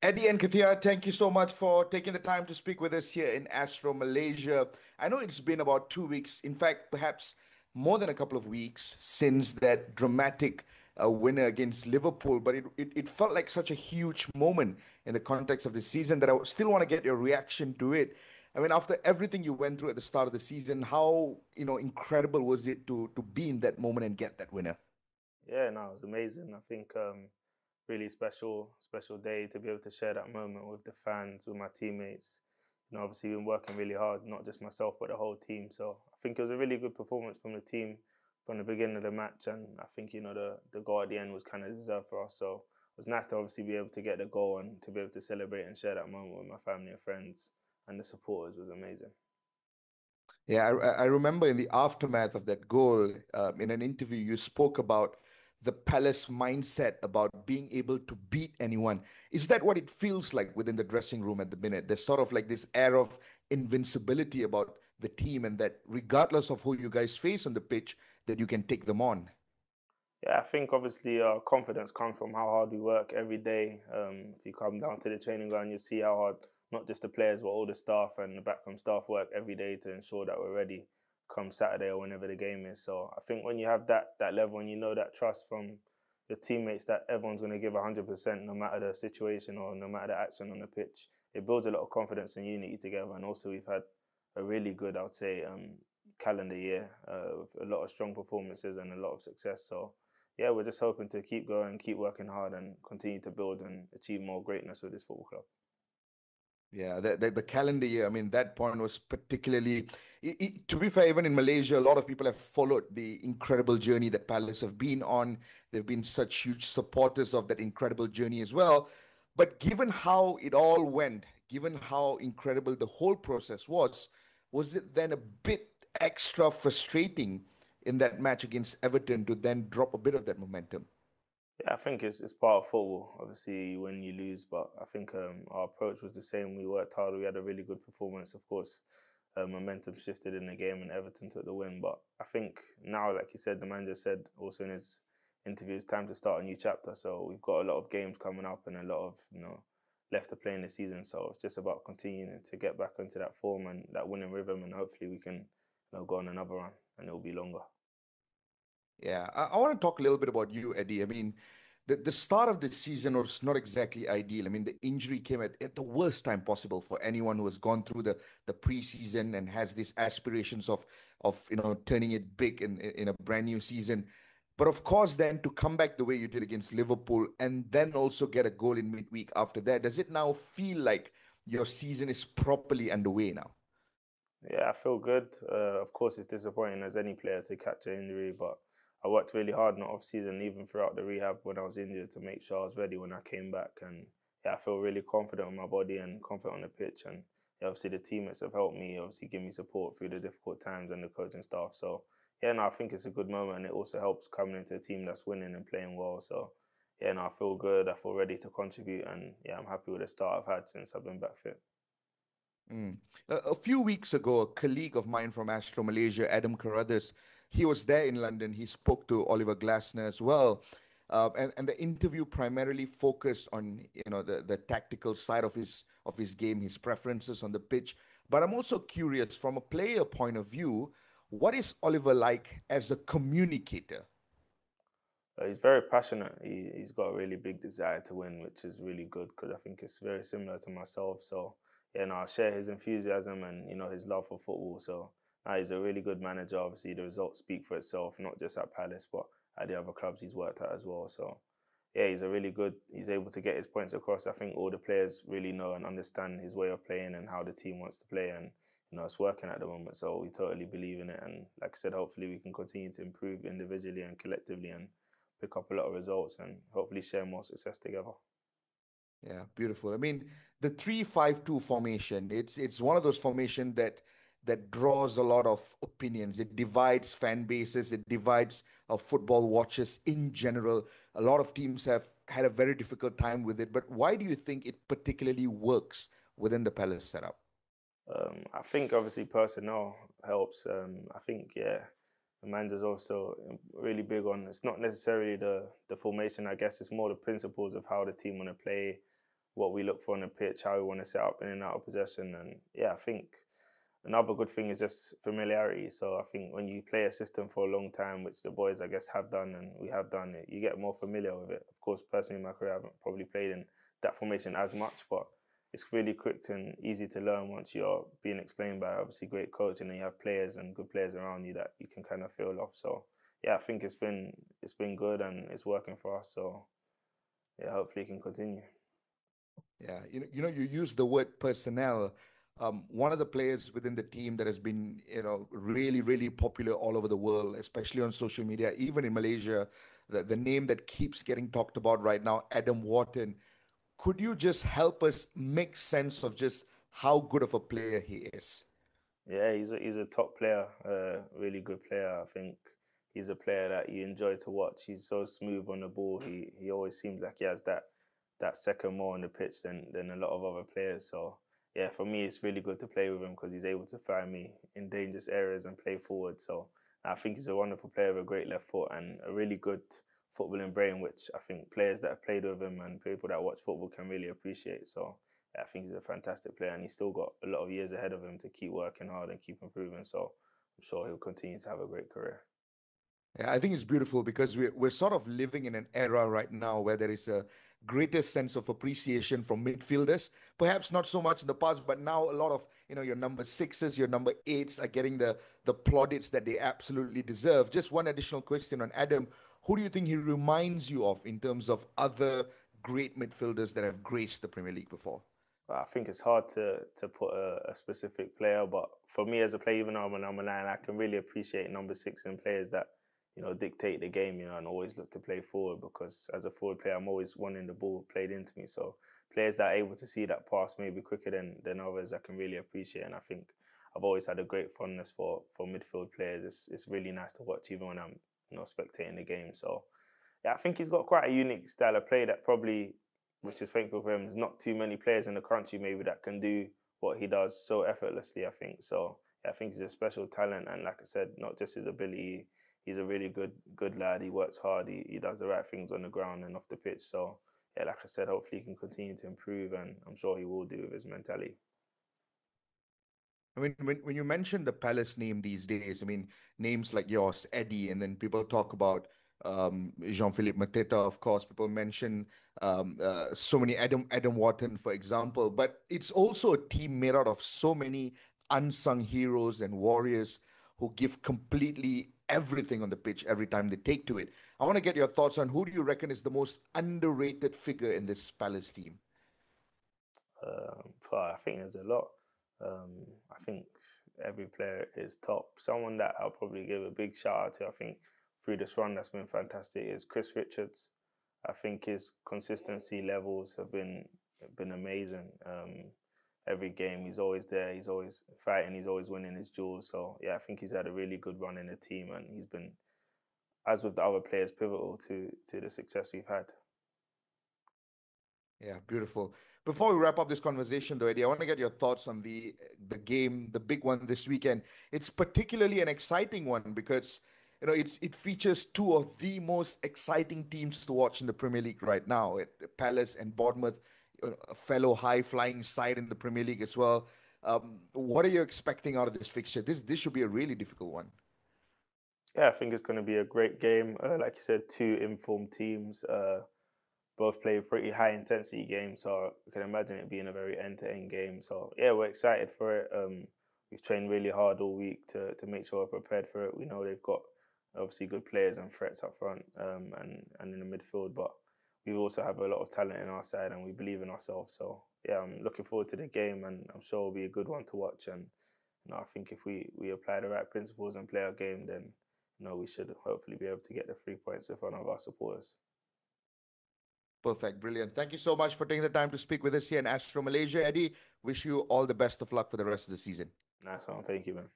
Eddie and Nketiah, thank you so much for taking the time to speak with us here in Astro, Malaysia. I know it's been about 2 weeks, in fact, perhaps more than a couple of weeks since that dramatic winner against Liverpool, but it felt like such a huge moment in the context of the season that I still want to get your reaction to it. I mean, after everything you went through at the start of the season, how, incredible was it to be in that moment and get that winner? Yeah, no, it was amazing. I think really special day to be able to share that moment with the fans, with my teammates. Obviously been working really hard, not just myself but the whole team. So I think it was a really good performance from the team from the beginning of the match, and I think the goal at the end was kind of deserved for us. So it was nice to obviously be able to get the goal and to be able to celebrate and share that moment with my family and friends, and the supporters was amazing. Yeah, I remember in the aftermath of that goal, in an interview, you spoke about the Palace mindset about being able to beat anyone. Is that what it feels like within the dressing room at the minute? There's sort of like this air of invincibility about the team, and that regardless of who you guys face on the pitch, that you can take them on. Yeah, I think obviously our confidence comes from how hard we work every day. If you come down to the training ground, you see how hard not just the players but all the staff and the backroom staff work every day to ensure that we're ready come Saturday or whenever the game is. So I think when you have that level and you know that trust from your teammates that everyone's going to give 100% no matter the situation or no matter the action on the pitch, it builds a lot of confidence and unity together. And also we've had a really good, I would say, calendar year with a lot of strong performances and a lot of success. So yeah, we're just hoping to keep going, keep working hard, and continue to build and achieve more greatness with this football club. Yeah, the calendar year, I mean, that point was particularly, to be fair, even in Malaysia, a lot of people have followed the incredible journey that Palace have been on. They've been such huge supporters of that incredible journey as well. But given how it all went, given how incredible the whole process was it then a bit extra frustrating in that match against Everton to then drop a bit of that momentum? Yeah, I think it's part of football. Obviously, when you lose, but I think our approach was the same. We worked hard. We had a really good performance. Of course, momentum shifted in the game, and Everton took the win. But I think now, like you said, the manager said also in his interview, it's time to start a new chapter. So we've got a lot of games coming up and a lot of left to play in the season. So it's just about continuing to get back into that form and that winning rhythm, and hopefully we can go on another run, and it'll be longer. Yeah, I want to talk a little bit about you, Eddie. I mean, the start of the season was not exactly ideal. I mean, the injury came at the worst time possible for anyone who has gone through the preseason and has these aspirations of turning it big in a brand new season. But of course, then to come back the way you did against Liverpool and then also get a goal in midweek after that, does it now feel like your season is properly underway now? Yeah, I feel good. Of course, it's disappointing as any player to catch an injury, but I worked really hard in the off season, even throughout the rehab when I was injured, to make sure I was ready when I came back. And yeah, I feel really confident in my body and confident on the pitch. And yeah, obviously the teammates have helped me, obviously give me support through the difficult times and the coaching staff. So yeah, no, I think it's a good moment, and it also helps coming into a team that's winning and playing well. So yeah, no, I feel good. I feel ready to contribute, and yeah, I'm happy with the start I've had since I've been back fit. Mm. A few weeks ago, a colleague of mine from Astro Malaysia, Adam Carruthers, he was there in London. He spoke to Oliver Glasner as well. And the interview primarily focused on the tactical side of his game, his preferences on the pitch. But I'm also curious from a player point of view, what is Oliver like as a communicator? He's very passionate. He's got a really big desire to win, which is really good because I think it's very similar to myself. So yeah, no, I share his enthusiasm and his love for football. So he's a really good manager. Obviously, the results speak for itself, not just at Palace, but at the other clubs he's worked at as well. So yeah, he's a really good. He's able to get his points across. I think all the players really know and understand his way of playing and how the team wants to play, and it's working at the moment. So we totally believe in it. And like I said, hopefully we can continue to improve individually and collectively and pick up a lot of results and hopefully share more success together. Yeah, beautiful. I mean, the 3-5-2 formation, it's one of those formation that draws a lot of opinions. It divides fan bases, it divides football watchers in general. A lot of teams have had a very difficult time with it, but why do you think it particularly works within the Palace setup? I think obviously personnel helps. I think yeah, the manager's also really big on. It's not necessarily the formation. I guess it's more the principles of how the team want to play, what we look for on the pitch, how we want to set up in and out of possession. And yeah, I think another good thing is just familiarity. So I think when you play a system for a long time, which the boys I guess have done and we have done, you get more familiar with it. Of course, personally in my career, I haven't probably played in that formation as much, but it's really quick and easy to learn once you're being explained by obviously great coach, and then you have players and good players around you that you can kind of feel off. So yeah, I think it's been good and it's working for us. So yeah, hopefully it can continue. Yeah, you use the word personnel. One of the players within the team that has been, really, really popular all over the world, especially on social media, even in Malaysia, the name that keeps getting talked about right now, Adam Wharton. Could you just help us make sense of just how good of a player he is? Yeah, he's a top player, really good player. I think he's a player that you enjoy to watch. He's so smooth on the ball. He always seems like he has that second more on the pitch than a lot of other players. So yeah, for me, it's really good to play with him because he's able to find me in dangerous areas and play forward. So I think he's a wonderful player with a great left foot and a really good footballing brain, which I think players that have played with him and people that watch football can really appreciate. So yeah, I think he's a fantastic player and he's still got a lot of years ahead of him to keep working hard and keep improving. So I'm sure he'll continue to have a great career. Yeah, I think it's beautiful because we're sort of living in an era right now where there is a greater sense of appreciation from midfielders. Perhaps not so much in the past, but now a lot of your number sixes, your number eights are getting the plaudits that they absolutely deserve. Just one additional question on Adam: who do you think he reminds you of in terms of other great midfielders that have graced the Premier League before? I think it's hard to put a specific player, but for me as a player, even though I'm a number nine, I can really appreciate number six and players that dictate the game, and always look to play forward because as a forward player, I'm always wanting the ball played into me. So players that are able to see that pass maybe quicker than others, I can really appreciate. And I think I've always had a great fondness for midfield players. It's really nice to watch even when I'm spectating the game. So yeah, I think he's got quite a unique style of play that probably, which is thankful for him, there's not too many players in the country maybe that can do what he does so effortlessly, I think. So yeah, I think he's a special talent, and like I said, not just his ability, he's a really good lad. He works hard, he does the right things on the ground and off the pitch. So yeah, like I said, hopefully he can continue to improve, and I'm sure he will do with his mentality. I mean, when you mention the Palace name these days, I mean, names like yours, Eddie, and then people talk about Jean-Philippe Mateta, of course. People mention so many Adam Wharton, for example. But it's also a team made out of so many unsung heroes and warriors who give completely everything on the pitch every time they take to it. I want to get your thoughts on who do you reckon is the most underrated figure in this Palace team? But I think there's a lot. I think every player is top. Someone that I'll probably give a big shout out to, I think, through this run that's been fantastic is Chris Richards. I think his consistency levels have been amazing. Every game he's always there, he's always fighting, he's always winning his duels. So yeah, I think he's had a really good run in the team, and he's been, as with the other players, pivotal to the success we've had. Yeah, beautiful. Before we wrap up this conversation, though, Eddie, I want to get your thoughts on the game, the big one this weekend. It's particularly an exciting one because it features two of the most exciting teams to watch in the Premier League right now. Palace and Bournemouth, a fellow high-flying side in the Premier League as well. What are you expecting out of this fixture? This should be a really difficult one. Yeah, I think it's going to be a great game. Like you said, two informed teams. Both play pretty high intensity games, so I can imagine it being a very end to end game. So yeah, we're excited for it. We've trained really hard all week to make sure we're prepared for it. We know they've got obviously good players and threats up front, and in the midfield, but we also have a lot of talent in our side, and we believe in ourselves. So yeah, I'm looking forward to the game, and I'm sure it'll be a good one to watch. And I think if we apply the right principles and play our game, then we should hopefully be able to get the 3 points in front of our supporters. Perfect. Brilliant. Thank you so much for taking the time to speak with us here in Astro Malaysia. Eddie, wish you all the best of luck for the rest of the season. Nice one, thank you, man.